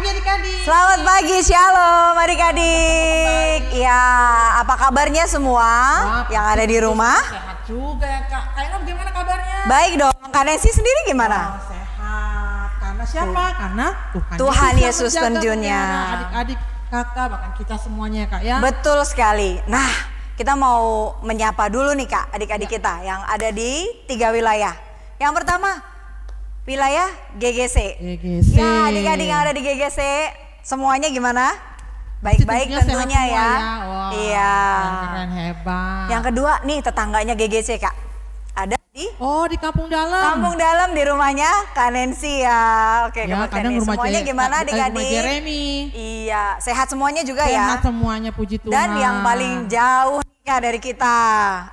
pagi adik-adik. Selamat pagi, shalom adik-adik. Ya, apa kabarnya semua yang ada di rumah? Sehat juga ya Kak. Kayaknya gimana kabarnya? Baik dong, Kak Nancy sendiri gimana? Sehat. Karena siapa? Karena Tuhan Yesus tentunya. Adik-adik, kakak, bahkan kita semuanya ya Kak ya. Betul sekali. Nah, kita mau menyapa dulu nih Kak, adik-adik kita yang ada di 3 wilayah. Yang pertama, wilayah GGC. Ya, adik-adik yang ada di GGC, semuanya gimana? Baik-baik tentunya ya. Wow, iya. Keren, hebat. Yang kedua nih tetangganya GGC Kak. Ada di di Kampung Dalam. Kampung Dalam di rumahnya Kak Nancy ya. Oke, Ya, kadang rumah semuanya gimana adik-adik? Rumah Jeremy. Iya, sehat semuanya juga ya. Sehat semuanya, puji Tuhan. Dan yang paling jauh nih dari kita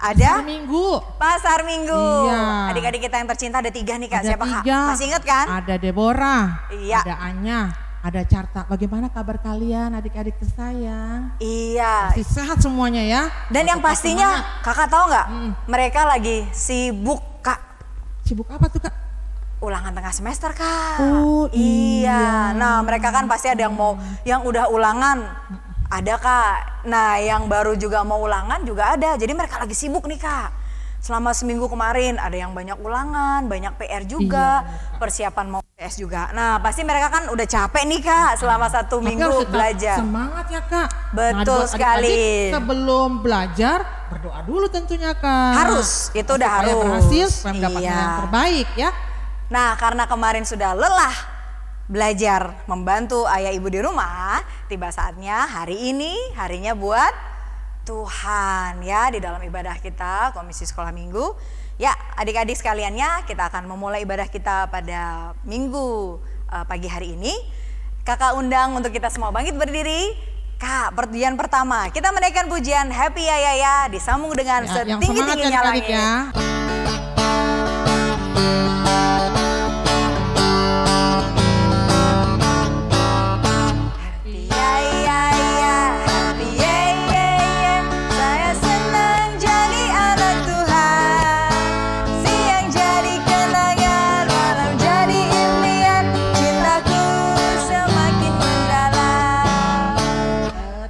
ada Pasar Minggu. Pasar Minggu. Iya. Adik-adik kita yang tercinta ada 3 nih Kak. Ada Siapa Kak? 3. Masih ingat kan? Ada Deborah. Iya. Ada Anya. Ada Carta. Bagaimana kabar kalian adik-adik tersayang? Iya. Masih sehat semuanya ya. Dan yang Tetap pastinya semangat. Kakak tahu nggak? Mereka lagi sibuk Kak. Sibuk apa tuh Kak? Ulangan tengah semester Kak. Oh, iya. Nah mereka kan pasti ada yang mau, yang udah ulangan ada Kak. Nah yang baru juga mau ulangan juga ada. Jadi mereka lagi sibuk nih Kak. Selama seminggu kemarin ada yang banyak ulangan, banyak PR juga, persiapan mau tes juga. Nah pasti mereka kan udah capek nih Kak selama 1 Tapi minggu harus tetap belajar. Semangat ya Kak. Betul buat sekali. adik-adik sebelum belajar berdoa dulu tentunya Kak. Harus, itu udah Supaya harus. berhasil, supaya mendapatkan Iya. yang terbaik ya. Nah karena kemarin sudah lelah belajar membantu ayah ibu di rumah, tiba saatnya hari ini harinya buat Tuhan ya di dalam ibadah kita Komisi Sekolah Minggu. Ya adik-adik sekaliannya, kita akan memulai ibadah kita pada Minggu pagi hari ini. Kakak undang untuk kita semua bangkit berdiri. Kak, pujian pertama kita menaikkan pujian Happy Ya Ya Ya disambung dengan Yang setinggi-tingginya semangat langit. ya. Ya ya ya, happy ya ya ya, saya senang jadi anak Tuhan. Siang jadi kenangan, malam jadi impian, cintaku semakin mendalam.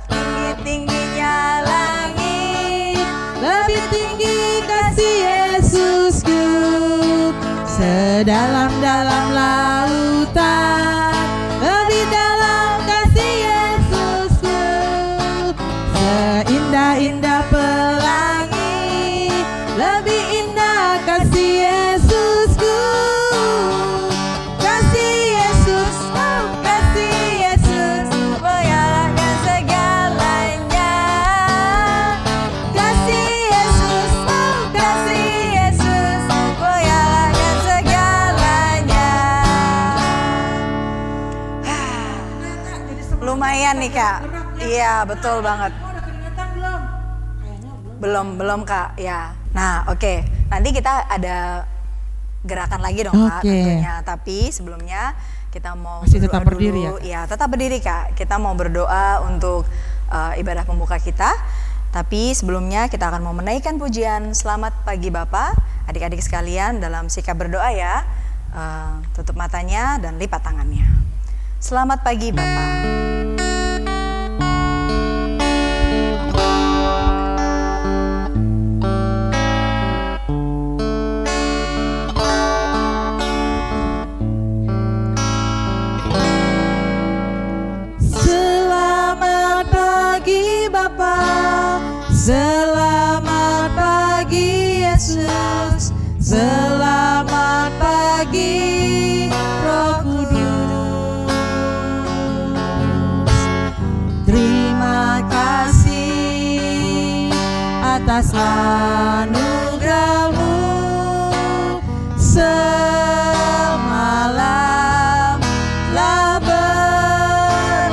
Tinggi-tingginya langit, Lebih tinggi kasih Yesusku, sedalam-dalam lautan. Lebih dalam kasih Yesusku, seindah-indah pelangi. Lebih indah kasih Yesusku, kasih Yesus, oh, kasih Yesus menyalahkan segalanya. Kasih Yesus, oh, kasih Yesus menyalahkan segalanya. Lumayan nih Kak. Iya betul banget. udah keringetan belum? Kayaknya belum. Belum Kak ya. Nah oke, nanti kita ada gerakan lagi dong Kak Oke. tentunya. Tapi sebelumnya kita mau Masih berdoa tetap berdiri dulu. ya, Kak? Iya tetap berdiri Kak. Kita mau berdoa untuk ibadah pembuka kita. Tapi sebelumnya kita akan mau menaikkan pujian Selamat Pagi Bapak. Adik-adik sekalian dalam sikap berdoa ya. Tutup matanya dan lipat tangannya. Selamat pagi Bapak. Selamat pagi Bapa, selamat pagi Yesus, selamat pagi Roh Kudus. Terima kasih atas anugerah-Mu semalam telah berlalu.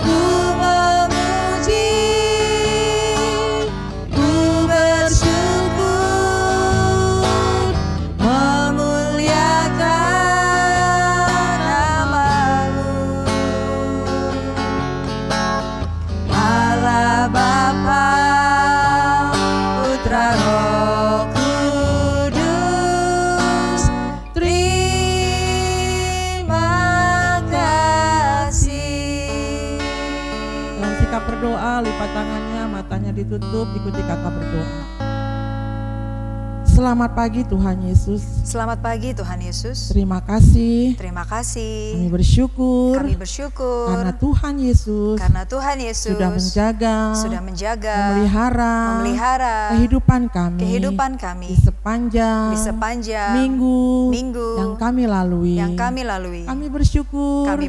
Ku memuji, ku bersyukur, memuliakan nama-Mu. Allah Bapa angkat tangannya, matanya ditutup, ikuti kakak berdoa. Selamat pagi Tuhan Yesus. Selamat pagi Tuhan Yesus. Terima kasih. Terima kasih. Kami bersyukur. Kami bersyukur Karena Tuhan Yesus. karena Tuhan Yesus Sudah menjaga. Memelihara. Kehidupan kami. Di sepanjang. Minggu. Yang kami lalui. Kami bersyukur. Kami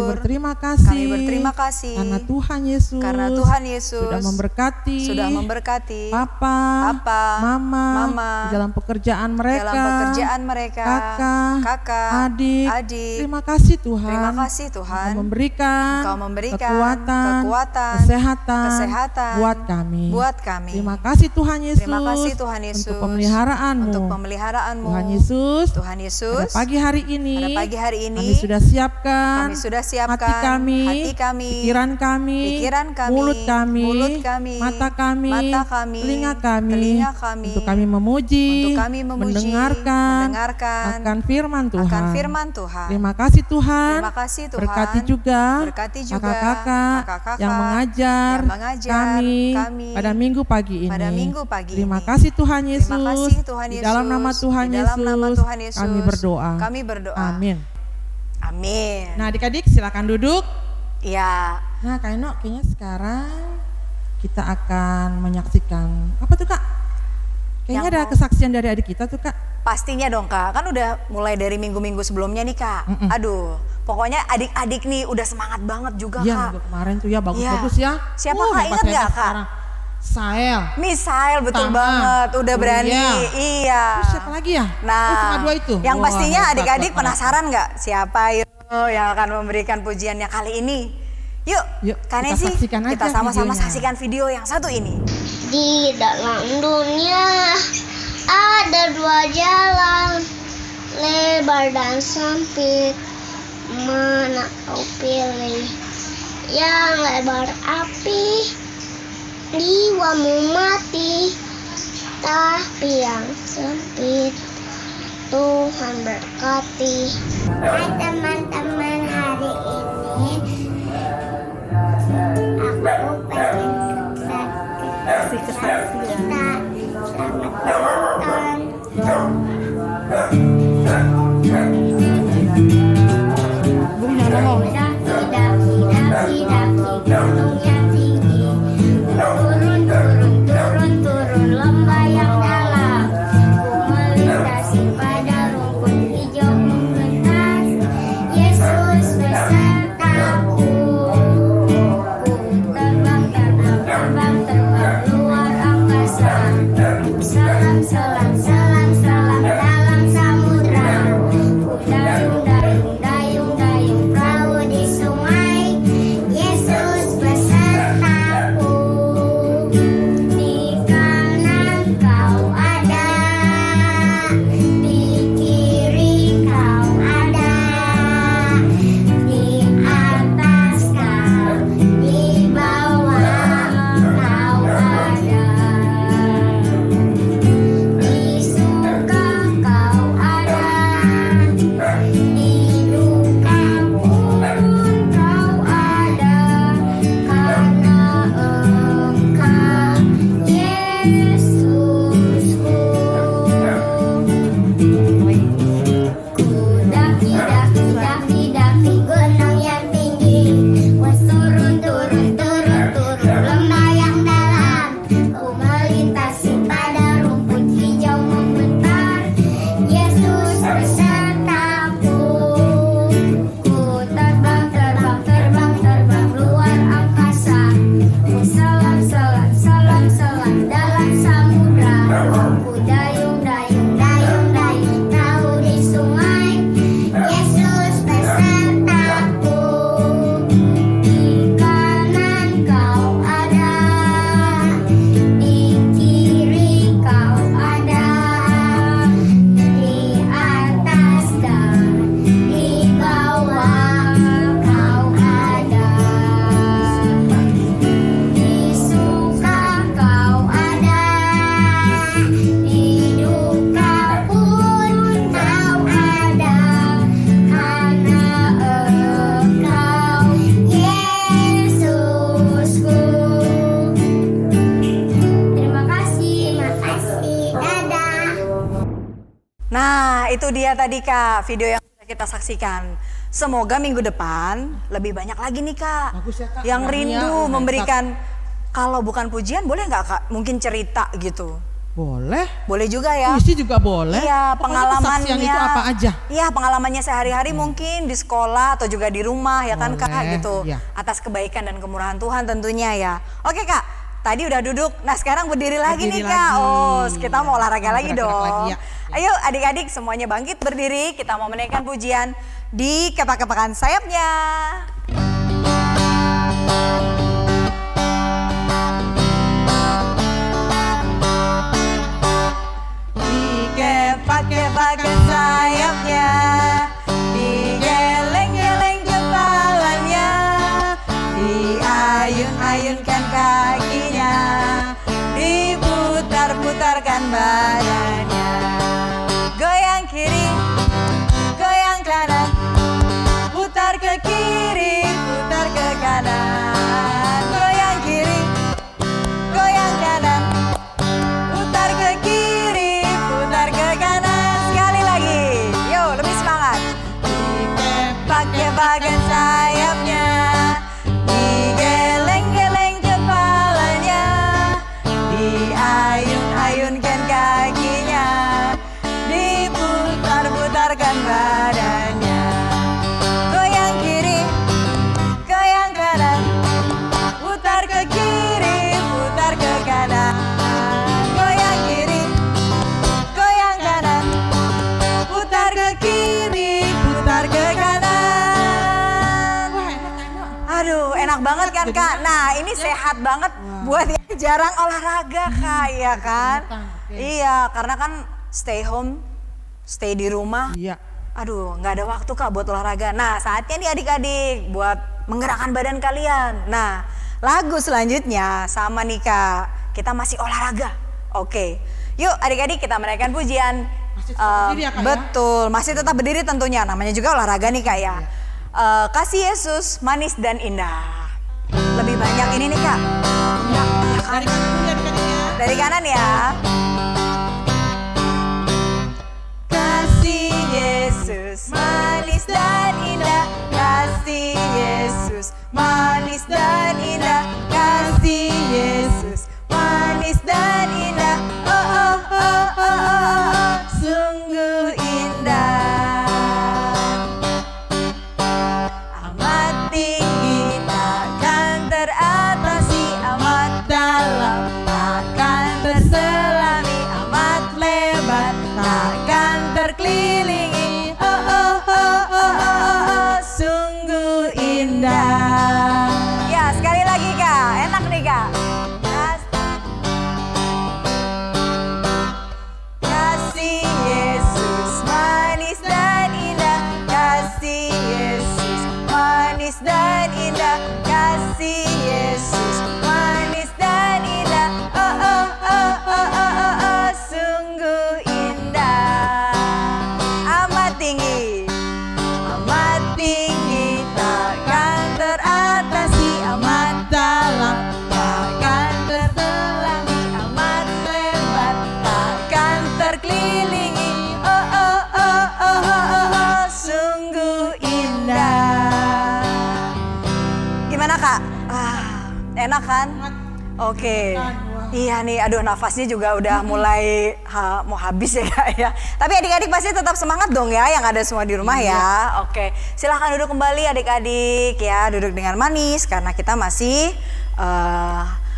berterima kasih. Karena Tuhan Yesus. Sudah memberkati. Papa. Mama. Di dalam pekerjaan mereka. Kakak. Adik. Terima kasih Tuhan. Engkau memberikan kekuatan, kesehatan buat kami. Terima kasih Tuhan Yesus. Untuk pemeliharaanmu. Tuhan Yesus. Pada pagi hari ini. Kami sudah siapkan. Hati kami. Pikiran kami. Mulut kami. Mata kami. Telinga kami. Untuk kami memuji, mendengarkan akan firman Tuhan. Terima kasih Tuhan. Berkati juga kakak-kakak yang mengajar kami pada minggu pagi ini. Terima kasih Tuhan Yesus. Di dalam nama Tuhan Yesus kami berdoa. Amin. Nah adik-adik silakan duduk. Ya. Nah Kak Eno, kayaknya sekarang kita akan menyaksikan apa tuh Kak? Kayaknya ada kesaksian dari adik kita tuh Kak. Pastinya dong Kak, kan udah mulai dari minggu-minggu sebelumnya nih Kak. Aduh, pokoknya adik-adik nih udah semangat banget juga Kak. Iya minggu kemarin tuh ya bagus-bagus ya. Siapa Kak, ingat gak Kak? Misael, betul banget, udah berani. Iya. Terus siapa lagi ya? Nah, cuma 2 itu. Yang pastinya adik-adik penasaran gak siapa yang akan memberikan pujiannya kali ini? Yuk Kak Nesi, kita sama-sama saksikan video yang satu ini. Di dalam dunia ada 2 jalan, lebar dan sempit. Mana kau pilih? Yang lebar api, jiwamu mati. Tapi yang sempit, Tuhan berkati. Hai teman-teman, hari ini aku pengen kasih kesaksian. Selamat menonton. Daki, gunung yang tinggi. Turun, lembah yang dalam. Ku melintasi pada rumput hijau membentang. Yesus besertaku. Terbang luar angkasa. itu dia tadi Kak, video yang kita saksikan. Semoga minggu depan lebih banyak lagi nih Kak. Bagus ya, Kak. Yang Berani rindu ya, memberikan, kalau bukan pujian boleh nggak Kak? Mungkin cerita gitu. Boleh. Boleh juga ya. Puisi juga boleh. Iya, Pokoknya kesaksian pengalamannya. itu apa aja. Iya, pengalamannya sehari-hari mungkin di sekolah atau juga di rumah ya kan Kak Boleh, gitu. iya. Atas kebaikan dan kemurahan Tuhan tentunya ya. Oke Kak, tadi udah duduk. Nah, sekarang berdiri lagi nih Berdiri Kak. lagi. Oh, kita mau olahraga Mau lagi gerak-gerak dong. lagi, ya. Ayo adik-adik semuanya bangkit berdiri. Kita mau menaikkan pujian di kepak-kepakan sayapnya. Kepak-kepakan sayapnya, digeleng-geleng kepalanya, diayun-ayunkan kakinya, diputar-putarkan badannya. Goyang kiri, goyang kanan, putar ke kiri, putar ke kanan. Goyang kiri, goyang kanan, putar ke kiri, putar ke kanan. Sekali lagi, yo lebih semangat. Kepak-kepakan sayapnya, digeleng-geleng kepalanya, diayun-ayunkan kakinya, diputar-putarkan badannya. Goyang kiri, goyang kanan, putar ke kiri, putar ke kanan. Goyang kiri, goyang kanan, putar ke kiri, putar ke kanan. Wah, enak. Aduh, enak banget kan Kak? Nah, ini sehat banget buat yang jarang olahraga Kak, ya kan? Oke. Iya, karena kan stay home, stay di rumah. Iya. Aduh, nggak ada waktu Kak buat olahraga. Nah, saatnya nih adik-adik buat menggerakkan badan kalian. Nah, lagu selanjutnya sama nih Kak. Kita masih olahraga. Oke. Yuk adik-adik kita menaikkan pujian. Masih tetap berdiri ya, Kak, ya? Betul, masih tetap berdiri tentunya. Namanya juga olahraga nih Kak ya. Kasih Yesus manis dan indah. Lebih banyak ini nih Kak. Ya, ya kan? Dari kanan dulu ya, adik-adik ya. Dari kanan ya. Kasih Yesus manis dan indah, kasih Yesus manis dan indah, kasih Yesus manis dan indah. Oh oh oh oh oh, oh. Sungguh indah. Amat tinggi takkan teratasi, amat dalam takkan terselami, amat lebar takkan terkelilingi. Oh oh oh oh oh, oh. Sungguh indah. Ya sekali lagi Kak, enak nih Kak. Kasih Yesus manis dan indah, kasih Yesus manis dan indah, kasih Yesus manis dan indah. Oh oh oh oh oh oh, oh. Sungguh indah. Amat tinggi takkan teratasi, amat dalam takkan terselami, amat lebar takkan terkelilingi. Oh oh oh oh oh, oh, oh. Sungguh indah. Gimana Kak? Enak kan? Oke. Iya nih, aduh nafasnya juga udah mulai mau habis ya Kak ya. Tapi adik-adik pasti tetap semangat dong ya yang ada semua di rumah ya. Oke, silahkan duduk kembali adik-adik ya, duduk dengan manis karena kita masih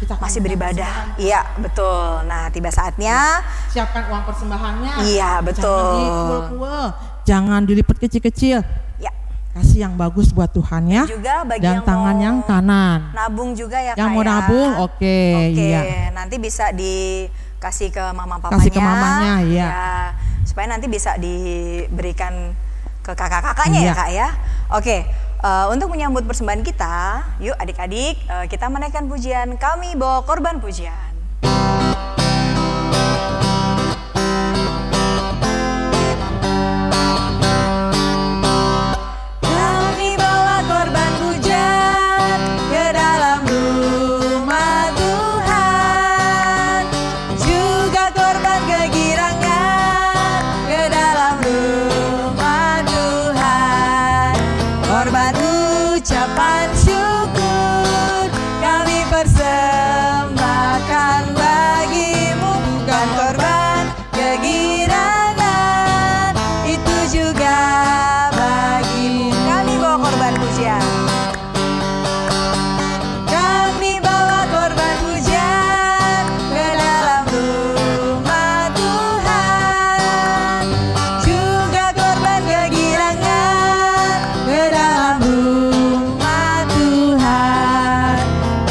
Kita akan masih beribadah. Iya betul. Nah tiba saatnya. Siapkan uang persembahannya. Iya betul. Jangan dikuel-kuel, jangan dilipat kecil-kecil. Ya. Kasih yang bagus buat Tuhan ya. Juga bagi dan yang tangan mau yang kanan. nabung juga ya Kak Yang mau ya. nabung, oke, iya. Nanti bisa dikasih ke mama papanya. Kasih ke mamanya, iya. Ya, supaya nanti bisa diberikan ke kakak-kakaknya ya Iya. Kak ya. Oke, untuk menyambut persembahan kita, yuk adik-adik kita menaikkan pujian, kami bawa korban pujian. Kami bawa korban pujian ke dalam rumah Tuhan, juga korban kegirangan ke dalam rumah ucapan syukur kami persembahkan bagimu, bukan korban kegirangan, itu juga bagimu. Kami bawa korban pujian. Kami bawa korban pujian ke dalam rumah Tuhan, juga korban kegirangan ke dalam rumah Tuhan.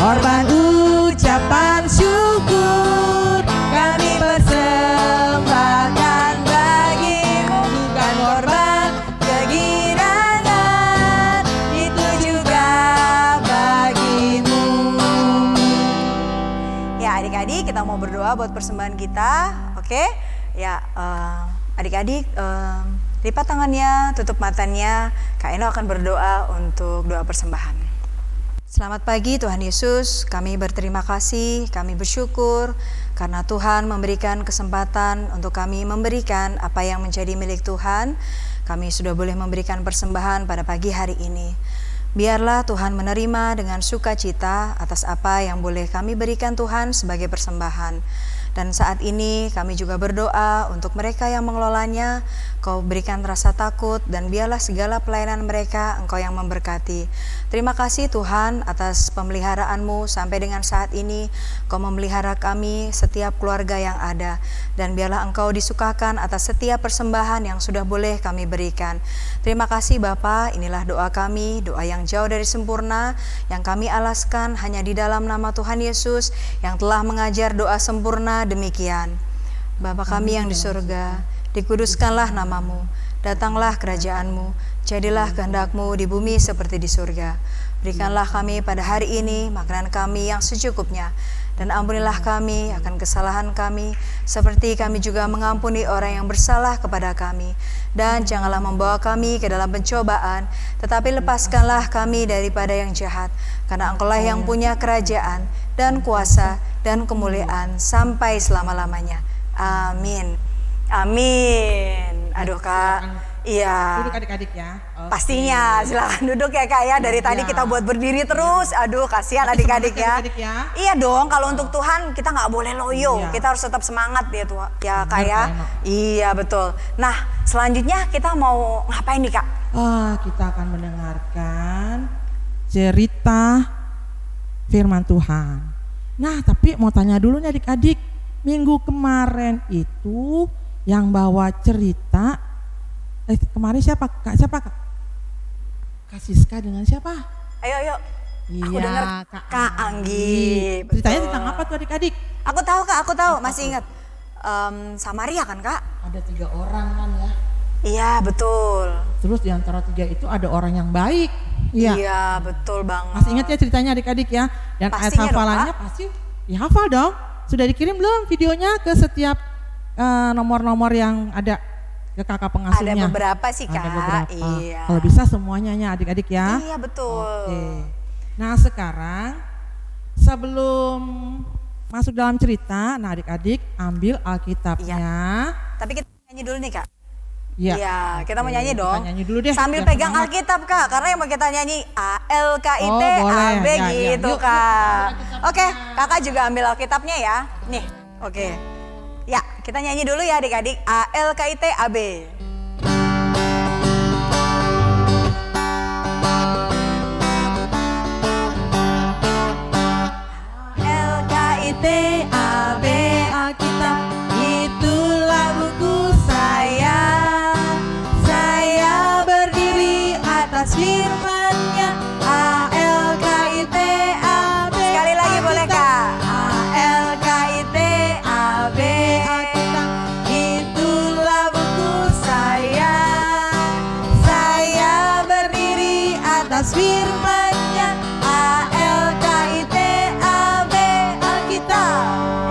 Korban ucapan syukur kami persembahkan bagimu, bukan korban kegirangan, itu juga bagimu. Ya adik-adik, kita mau berdoa buat persembahan kita, oke? Ya adik-adik lipat tangannya, tutup matanya. Kak Eno akan berdoa untuk doa persembahan. Selamat pagi Tuhan Yesus, kami berterima kasih, kami bersyukur karena Tuhan memberikan kesempatan untuk kami memberikan apa yang menjadi milik Tuhan. Kami sudah boleh memberikan persembahan pada pagi hari ini. Biarlah Tuhan menerima dengan sukacita atas apa yang boleh kami berikan Tuhan sebagai persembahan. Dan saat ini kami juga berdoa untuk mereka yang mengelolanya. Kau berikan rasa takut dan biarlah segala pelayanan mereka Engkau yang memberkati. Terima kasih Tuhan atas pemeliharaan-Mu sampai dengan saat ini. Kau memelihara kami, setiap keluarga yang ada. Dan biarlah Engkau disukakan atas setiap persembahan yang sudah boleh kami berikan. Terima kasih Bapa, inilah doa kami, doa yang jauh dari sempurna, yang kami alaskan hanya di dalam nama Tuhan Yesus yang telah mengajar doa sempurna demikian. Bapa kami yang di surga, dikuduskanlah namamu, datanglah kerajaan-Mu, jadilah kehendak-Mu di bumi seperti di surga. Berikanlah kami pada hari ini makanan kami yang secukupnya, dan ampunilah kami akan kesalahan kami, seperti kami juga mengampuni orang yang bersalah kepada kami. Dan janganlah membawa kami ke dalam pencobaan, tetapi lepaskanlah kami daripada yang jahat, karena Engkaulah yang punya kerajaan dan kuasa dan kemuliaan sampai selama-lamanya. Amin. Amin. Aduh Kak, iya. Duduk adik-adik ya. Oke. Pastinya, silakan duduk ya Kak ya. Dari tadi kita buat berdiri terus. Aduh, kasihan Tapi adik-adik semangat ya. adik-adik ya. Iya dong, kalau untuk Tuhan kita nggak boleh loyo. Iya. Kita harus tetap semangat ya Tuhan, ya Kak Benar, ya. Kak Eno. Iya betul. Nah, selanjutnya kita mau ngapain nih Kak? Kita akan mendengarkan cerita firman Tuhan. Nah, tapi mau tanya dulu nih adik-adik. Minggu kemarin itu yang bawa cerita kemarin siapa Kak? Siapa Kak? Kak Siska dengan siapa? Ayo. Aku Iya, dengar Kak Anggi. Ceritanya Betul. tentang apa tuh adik-adik? Aku tahu Kak, aku tahu. Masih ingat. Samaria kan Kak? Ada 3 orang kan ya. Iya betul. Terus di antara 3 itu ada orang yang baik. Iya. Iya betul banget. Masih ingat ya ceritanya adik-adik ya? Dan ayat Pastinya dong, hafalannya Kak. pasti dihafal dong. Sudah dikirim belum videonya ke setiap nomor-nomor yang ada ke kakak pengasuhnya? Ada beberapa sih Kak. Ada beberapa. Iya. Kalau bisa semuanya ya adik-adik ya. Iya betul. Oke. Nah sekarang sebelum masuk dalam cerita, nah adik-adik ambil Alkitabnya. Tapi kita nyanyi dulu nih Kak. Iya. Iya, kita mau Oke, nyanyi kita dong. nyanyi dulu deh, Sambil biar pegang semangat. Alkitab Kak, karena yang mau kita nyanyi ALKIT Oh, boleh. AB Ya, ya. gitu Yuk, Kak. Alkitabnya. Oke, Kakak juga ambil Alkitabnya ya. Nih, oke. Ya, kita nyanyi dulu ya adik-adik ALKIT AB. ALKIT AB Alkitab, itulah buku saya. Saya berdiri atas firman-Nya. ALKIT AB. Sekali lagi boleh Kak? ALKIT AB Alkitab, itulah buku saya. Saya berdiri atas firman-Nya. ALKIT AB Alkitab.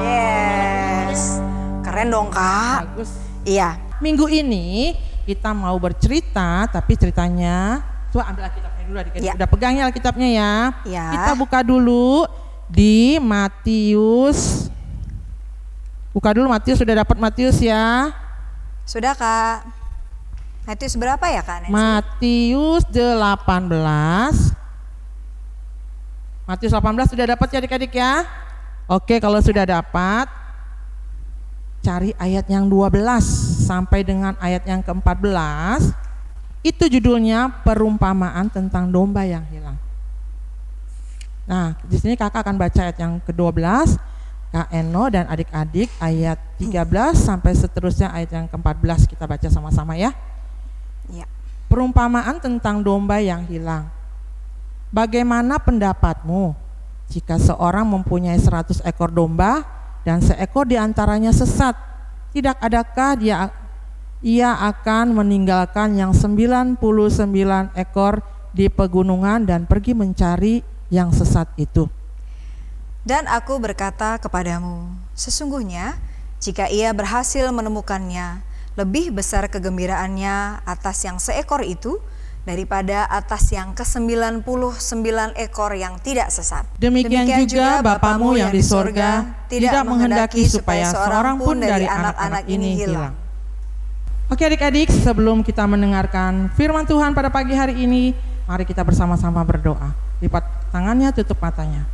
Yes. Keren dong Kak. Bagus. Iya. Minggu ini kita mau bercerita, tapi ceritanya coba ambil Alkitabnya dulu adik-adik. Ya. Udah pegang ya Alkitabnya ya. Ya. Kita buka dulu di Matius. Buka dulu Matius, sudah dapat Matius ya. Sudah Kak. Matius berapa ya Kak Nancy? Matius 18 Matius 18 sudah dapat ya adik-adik ya? Oke, kalau sudah dapat, cari ayat yang 12 sampai dengan ayat yang ke-14. Itu judulnya perumpamaan tentang domba yang hilang. Nah, di sini kakak akan baca ayat yang ke-12, Kak Eno dan adik-adik ayat 13 sampai seterusnya ayat yang ke-14 kita baca sama-sama ya. Ya. Perumpamaan tentang domba yang hilang. Bagaimana pendapatmu jika seorang mempunyai 100 ekor domba dan seekor diantaranya sesat? Tidak adakah ia akan meninggalkan yang 99 ekor di pegunungan dan pergi mencari yang sesat itu? Dan aku berkata kepadamu, sesungguhnya jika ia berhasil menemukannya, lebih besar kegembiraannya atas yang seekor itu daripada atas yang ke-99 ekor yang tidak sesat. Demikian juga Bapamu yang di sorga tidak menghendaki supaya seorang pun dari anak-anak ini hilang. Oke adik-adik, sebelum kita mendengarkan firman Tuhan pada pagi hari ini, mari kita bersama-sama berdoa. Lipat tangannya, tutup matanya.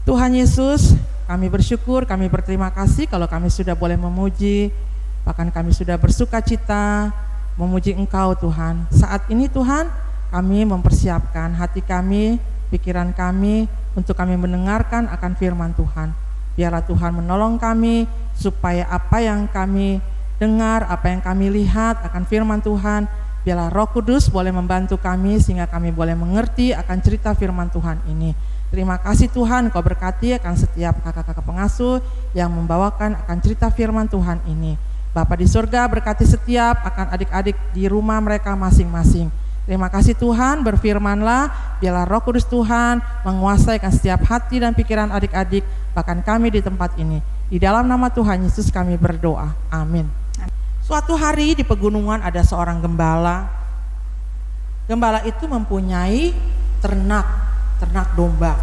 Tuhan Yesus, kami bersyukur, kami berterima kasih kalau kami sudah boleh memuji, bahkan kami sudah bersuka cita memuji Engkau Tuhan. Saat ini Tuhan, kami mempersiapkan hati kami, pikiran kami untuk kami mendengarkan akan firman Tuhan. Biarlah Tuhan menolong kami supaya apa yang kami dengar, apa yang kami lihat akan firman Tuhan, biarlah Roh Kudus boleh membantu kami sehingga kami boleh mengerti akan cerita firman Tuhan ini. Terima kasih Tuhan, Kau berkati akan setiap kakak-kakak pengasuh yang membawakan akan cerita firman Tuhan ini. Bapa di surga berkati setiap akan adik-adik di rumah mereka masing-masing. Terima kasih Tuhan, berfirmanlah, biarlah Roh Kudus Tuhan menguasai akan setiap hati dan pikiran adik-adik, bahkan kami di tempat ini. Di dalam nama Tuhan Yesus kami berdoa, amin. Suatu hari di pegunungan ada seorang gembala. Gembala itu mempunyai ternak domba.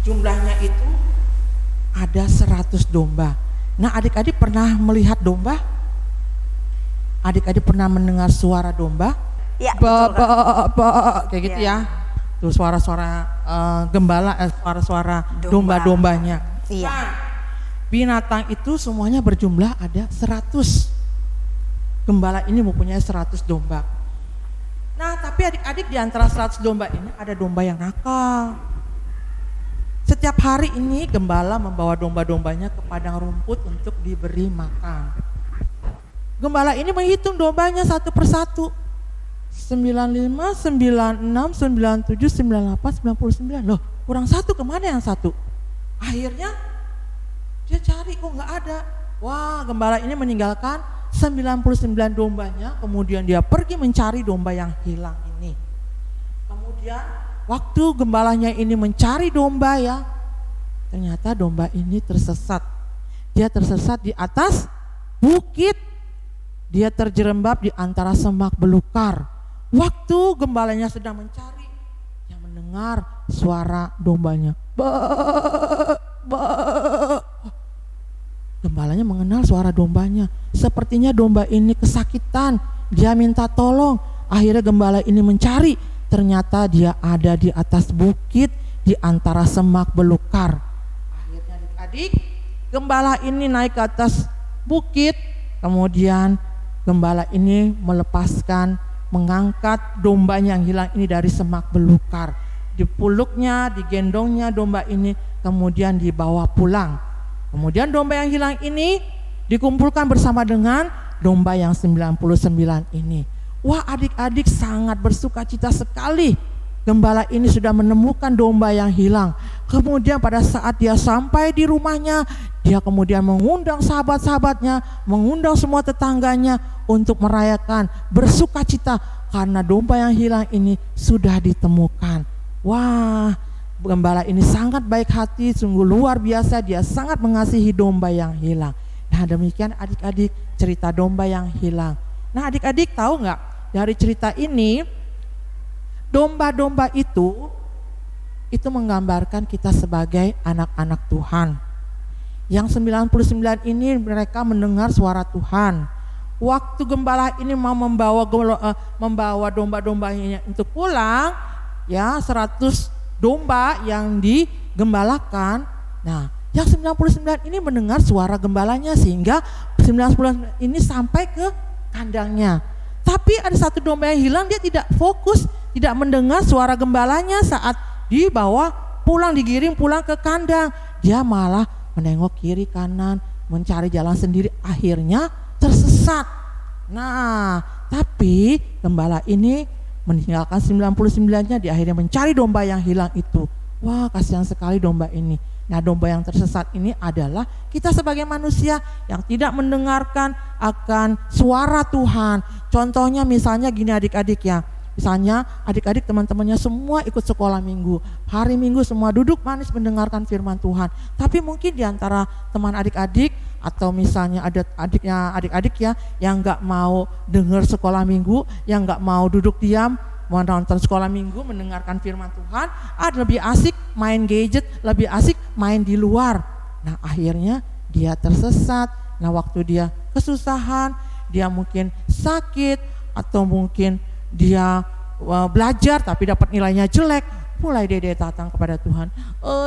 Jumlahnya itu ada 100 domba. Nah adik-adik pernah melihat domba? Adik-adik pernah mendengar suara domba? Ya, betul kan? Kayak gitu ya. Tuh suara-suara gembala, suara-suara domba-dombanya. Iya. Nah, binatang itu semuanya berjumlah ada 100. Gembala ini mempunyai 100 domba. Nah, tapi adik-adik di antara 100 domba ini ada domba yang nakal. Setiap hari ini gembala membawa domba-dombanya ke padang rumput untuk diberi makan. Gembala ini menghitung dombanya satu persatu. 95, 96, 97, 98, 99. Loh, kurang satu, kemana yang satu? Akhirnya dia cari, kok nggak ada. Wah, gembala ini meninggalkan 99 dombanya, kemudian dia pergi mencari domba yang hilang ini. Kemudian waktu gembalanya ini mencari domba ya, ternyata domba ini tersesat. Dia tersesat di atas bukit. Dia terjerembab di antara semak belukar. Waktu gembalanya sedang mencari, dia mendengar suara dombanya. Gembalanya mengenal suara dombanya. Sepertinya domba ini kesakitan. Dia minta tolong. Akhirnya gembala ini mencari. Ternyata dia ada di atas bukit di antara semak belukar. Akhirnya adik-adik, gembala ini naik ke atas bukit. Kemudian gembala ini melepaskan, mengangkat dombanya yang hilang ini dari semak belukar. Dipeluknya, digendongnya domba ini, kemudian dibawa pulang. Kemudian domba yang hilang ini dikumpulkan bersama dengan domba yang 99 ini. Wah, adik-adik sangat bersuka cita sekali. Gembala ini sudah menemukan domba yang hilang. Kemudian pada saat dia sampai di rumahnya, dia kemudian mengundang sahabat-sahabatnya, mengundang semua tetangganya untuk merayakan bersuka cita karena domba yang hilang ini sudah ditemukan. Wah, gembala ini sangat baik hati, sungguh luar biasa, dia sangat mengasihi domba yang hilang. Nah, demikian adik-adik cerita domba yang hilang. Nah, adik-adik tahu nggak, dari cerita ini domba-domba itu menggambarkan kita sebagai anak-anak Tuhan. Yang 99 ini mereka mendengar suara Tuhan. Waktu gembala ini mau membawa domba-dombanya untuk pulang, ya 100 domba yang digembalakan. Nah, yang 99 ini mendengar suara gembalanya sehingga 99 ini sampai ke kandangnya. Tapi ada satu domba yang hilang, dia tidak fokus, tidak mendengar suara gembalanya saat dibawa pulang, digiring pulang ke kandang. Dia malah menengok kiri kanan, mencari jalan sendiri, akhirnya tersesat. Nah, tapi gembala ini meninggalkan 99-nya, di akhirnya mencari domba yang hilang itu. Wah, kasihan sekali domba ini. Nah, domba yang tersesat ini adalah kita sebagai manusia yang tidak mendengarkan akan suara Tuhan. Contohnya misalnya gini adik-adik ya. Misalnya adik-adik teman-temannya semua ikut sekolah minggu. Hari Minggu semua duduk manis mendengarkan firman Tuhan. Tapi mungkin di antara teman adik-adik atau misalnya ada adik-adik ya yang nggak mau dengar sekolah minggu, yang nggak mau duduk diam menonton sekolah minggu, mendengarkan firman Tuhan, lebih asik main gadget, lebih asik main di luar. Nah, akhirnya dia tersesat. Nah, waktu dia kesusahan, dia mungkin sakit atau mungkin dia belajar tapi dapat nilainya jelek, mulai dia datang kepada Tuhan.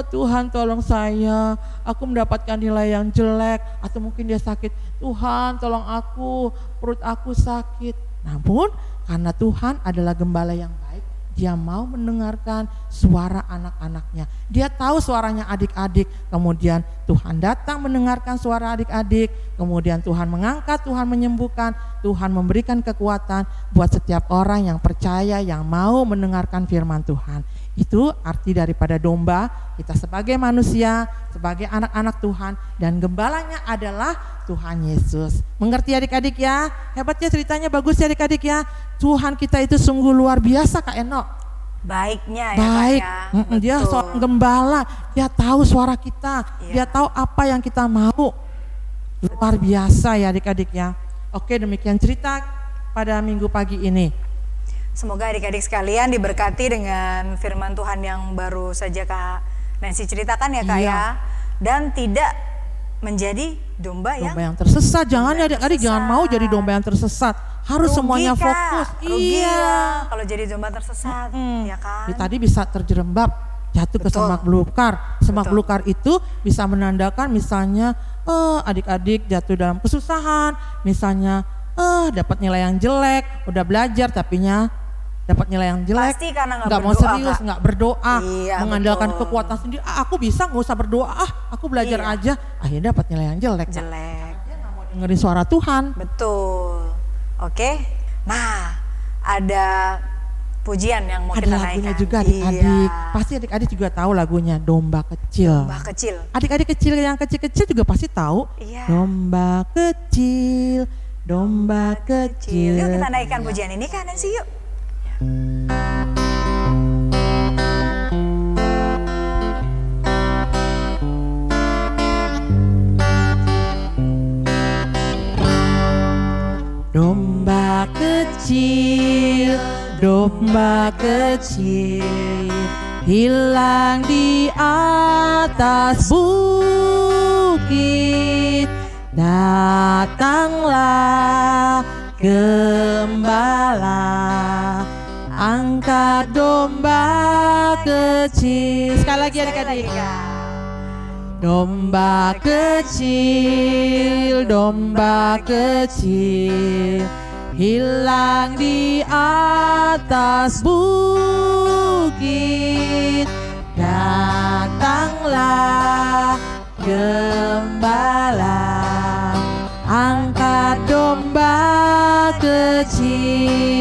Tuhan tolong saya, aku mendapatkan nilai yang jelek. Atau mungkin dia sakit, Tuhan tolong aku, perut aku sakit. Namun karena Tuhan adalah gembala yang baik, dia mau mendengarkan suara anak-anaknya. Dia tahu suaranya adik-adik, kemudian Tuhan datang mendengarkan suara adik-adik, kemudian Tuhan mengangkat, Tuhan menyembuhkan, Tuhan memberikan kekuatan buat setiap orang yang percaya, yang mau mendengarkan firman Tuhan. Itu arti daripada domba, kita sebagai manusia, sebagai anak-anak Tuhan, dan gembalanya adalah Tuhan Yesus. Mengerti adik-adik ya? Hebatnya ceritanya, bagus ya adik-adik ya. Tuhan kita itu sungguh luar biasa Kak Eno. Baiknya ya Baik, Kak ya. dia Betul. seorang gembala, dia tahu suara kita, Iya. dia tahu apa yang kita mau. Luar biasa ya adik-adik ya. Oke, demikian cerita pada minggu pagi ini. Semoga adik-adik sekalian diberkati dengan firman Tuhan yang baru saja Kak Nancy ceritakan ya Kak Iya. ya. Dan tidak menjadi domba Yang tersesat, jangan ya adik-adik, jangan mau jadi domba yang tersesat. Harus rugi, semuanya Kak. fokus. Rugi Iya. lah kalau jadi domba tersesat, ya kan? Tadi bisa terjerembab, jatuh ke Betul. semak belukar. Semak Betul. belukar itu bisa menandakan misalnya adik-adik jatuh dalam kesusahan, misalnya dapat nilai yang jelek, udah belajar tapinya dapat nilai yang jelek, Pasti karena nggak mau berdoa, serius, Kak. nggak berdoa, Iya, mengandalkan betul. kekuatan sendiri. Aku bisa, nggak usah berdoa, aku belajar Iya. aja, akhirnya dapat nilai yang jelek. Jelek. Dia nggak mau dengerin suara Tuhan. Betul. Oke. Nah, ada pujian yang mau Ada kita lagunya naikkan. juga adik-adik. Iya. Pasti adik-adik juga tahu lagunya Domba Kecil. Domba kecil. Adik-adik kecil yang kecil-kecil juga pasti tahu. Iya. Domba kecil, domba kecil. Yuk kita naikkan pujian ini Kak Nancy yuk. Domba kecil, domba kecil, hilang di atas bukit. Datanglah gembala, angkat domba kecil. Sekali lagi adik-adik. Domba kecil, domba kecil, hilang di atas bukit. Datanglah gembala, angkat domba kecil.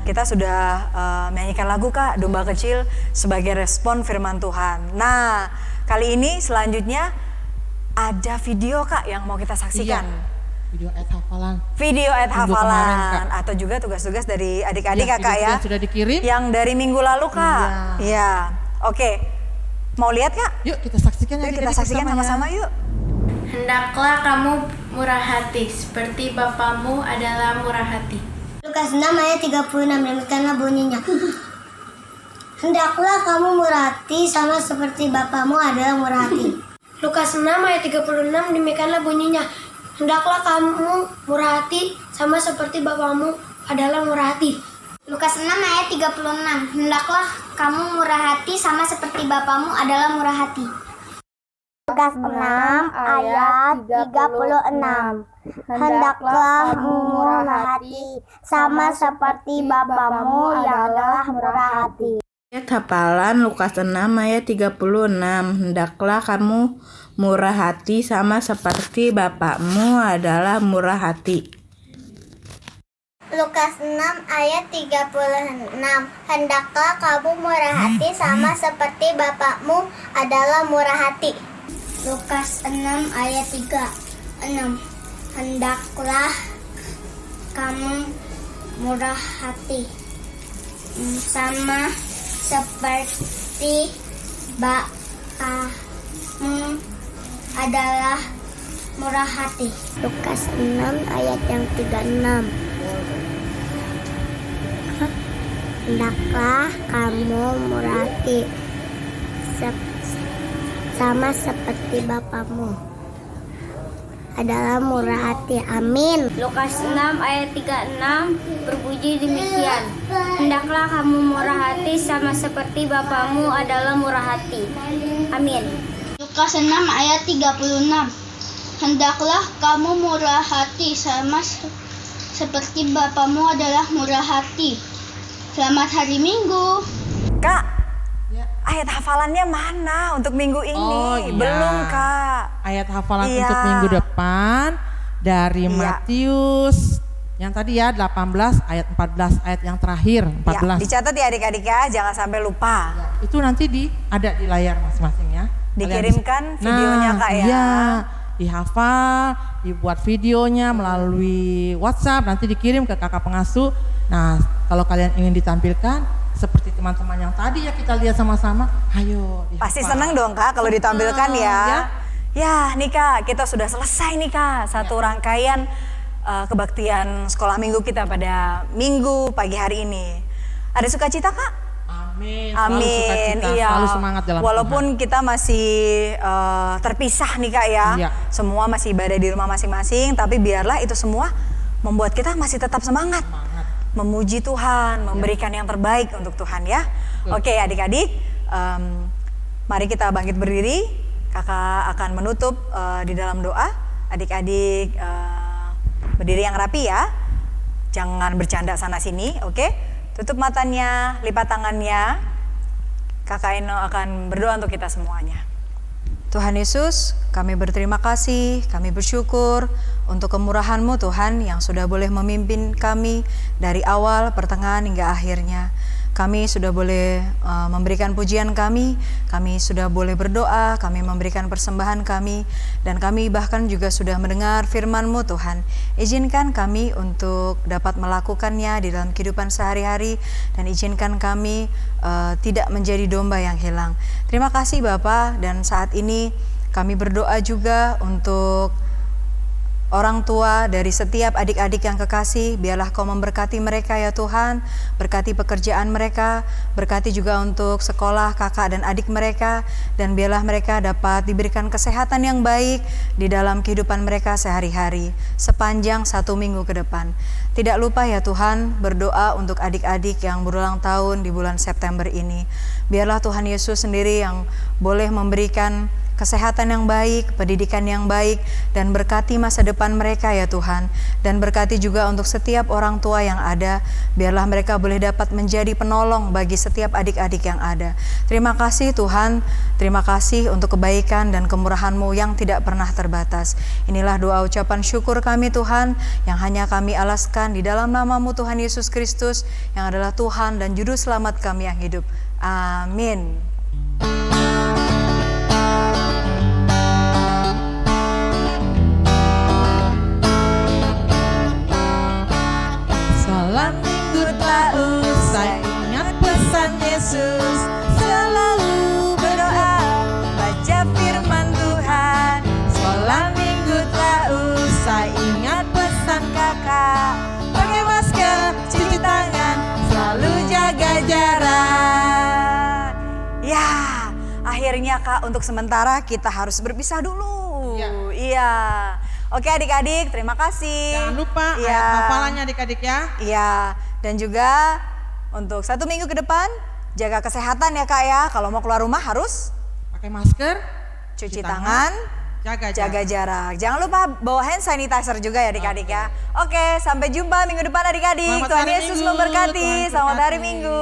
Kita sudah menyanyikan lagu Kak, Domba Kecil sebagai respon firman Tuhan. Nah, kali ini selanjutnya ada video Kak yang mau kita saksikan. Iya. Video ayat hafalan. Video ayat Minggu kemarin, hafalan Kak. atau juga tugas-tugas dari adik-adik Iya, Kakak video ya. yang sudah dikirim. Yang dari minggu lalu Kak. Iya. Iya. Oke. Mau lihat Kak? Yuk kita saksikan Yuk adik-adik kita saksikan bersama ya. sama-sama yuk. Hendaklah kamu murah hati, seperti Bapamu adalah murah hati. Lukas 6 ayat 36, demikianlah bunyinya. Hendaklah kamu murah hati sama seperti Bapamu adalah murah hati. Lukas 6 ayat 36, demikianlah bunyinya. Hendaklah kamu murah hati, sama seperti Bapamu adalah murah hati. Lukas 6 ayat 36. Hendaklah kamu murah hati sama seperti Bapamu adalah murah hati. Lukas 6 ayat 36. Hendaklah kamu murah hati sama seperti Bapamu yang adalah murah hati. Ayat hafalan Lukas 6 ayat 36. Hendaklah kamu murah hati sama seperti Bapakmu adalah murah hati. Lukas 6 ayat 36. Hendaklah kamu murah hati sama seperti Bapakmu adalah murah hati. Lukas 6 ayat 36. Hendaklah kamu murah hati sama seperti Bapakmu adalah murah hati. Lukas 6 ayat yang 36. Hendaklah kamu murah hati sama seperti Bapamu adalah murah hati. Amin. Lukas 6 ayat 36 berbunyi demikian. Hendaklah kamu murah hati sama seperti Bapamu adalah murah hati. Amin. Lukas 6 ayat 36. Hendaklah kamu murah hati sama seperti Bapamu adalah murah hati. Selamat hari Minggu. Kak, ayat hafalannya mana untuk minggu ini? Oh, iya. Belum, Kak. Ayat hafalan Iya. untuk minggu depan dari Iya. Matius yang tadi ya 18 ayat 14 ayat yang terakhir 14. Ya, dicatat ya adik-adik ya, jangan sampai lupa. Itu nanti ada di layar masing-masing ya. Kalian Dikirimkan bisa- videonya, Kak, ya. Iya, dihafal, dibuat videonya melalui WhatsApp, nanti dikirim ke kakak pengasuh. Nah, kalau kalian ingin ditampilkan seperti teman-teman yang tadi ya kita lihat sama-sama, ayo dihafal. Pasti senang dong, Kak, kalau ditampilkan ya. Ya. Ya, nih Kak, kita sudah selesai nih Kak, satu rangkaian kebaktian sekolah minggu kita pada minggu pagi hari ini. Ada sukacita, Kak? Amin. Selalu Amin, sukacita, iya. selalu semangat dalam Walaupun kita masih terpisah nih Kak ya, Iya. semua masih ibadah di rumah masing-masing, tapi biarlah itu semua membuat kita masih tetap semangat. Memuji Tuhan, memberikan yang terbaik untuk Tuhan ya. Oke adik-adik, mari kita bangkit berdiri. Kakak akan menutup di dalam doa. Adik-adik berdiri yang rapi ya. Jangan bercanda sana sini, oke? Tutup matanya, lipat tangannya. Kakak Eno akan berdoa untuk kita semuanya. Tuhan Yesus, kami berterima kasih, kami bersyukur untuk kemurahan-Mu Tuhan yang sudah boleh memimpin kami dari awal, pertengahan hingga akhirnya. Kami sudah boleh memberikan pujian kami sudah boleh berdoa, kami memberikan persembahan kami, dan kami bahkan juga sudah mendengar firman-Mu Tuhan. Izinkan kami untuk dapat melakukannya di dalam kehidupan sehari-hari, dan izinkan kami tidak menjadi domba yang hilang. Terima kasih Bapa, dan saat ini kami berdoa juga untuk orang tua dari setiap adik-adik yang kekasih. Biarlah Kau memberkati mereka ya Tuhan, berkati pekerjaan mereka, berkati juga untuk sekolah kakak dan adik mereka, dan biarlah mereka dapat diberikan kesehatan yang baik di dalam kehidupan mereka sehari-hari sepanjang 1 minggu ke depan. Tidak lupa ya Tuhan, berdoa untuk adik-adik yang berulang tahun di bulan September ini. Biarlah Tuhan Yesus sendiri yang boleh memberikan kesehatan yang baik, pendidikan yang baik, dan berkati masa depan mereka ya Tuhan. Dan berkati juga untuk setiap orang tua yang ada, biarlah mereka boleh dapat menjadi penolong bagi setiap adik-adik yang ada. Terima kasih Tuhan, terima kasih untuk kebaikan dan kemurahan-Mu yang tidak pernah terbatas. Inilah doa ucapan syukur kami Tuhan, yang hanya kami alaskan di dalam nama-Mu Tuhan Yesus Kristus, yang adalah Tuhan dan Juru Selamat kami yang hidup. Amin. Salam minggu telah usai, ingat pesan Yesus, selalu berdoa, baca firman Tuhan. Salam minggu telah usai, ingat pesan kakak, pakai masker, cuci tangan, selalu jaga jarak. Ya, akhirnya Kak, untuk sementara kita harus berpisah dulu. Iya. Oke adik-adik, terima kasih. Jangan lupa Iya. ayat hafalannya adik-adik ya. Iya, dan juga untuk 1 minggu ke depan jaga kesehatan ya Kak ya. Kalau mau keluar rumah harus pakai masker, cuci tangan, jaga jarak. Jangan lupa bawa hand sanitizer juga ya adik-adik ya. Oke, sampai jumpa minggu depan adik-adik. Selamat Tuhan hari Yesus Minggu. memberkati. Tuhan Selamat hari berkati. Minggu.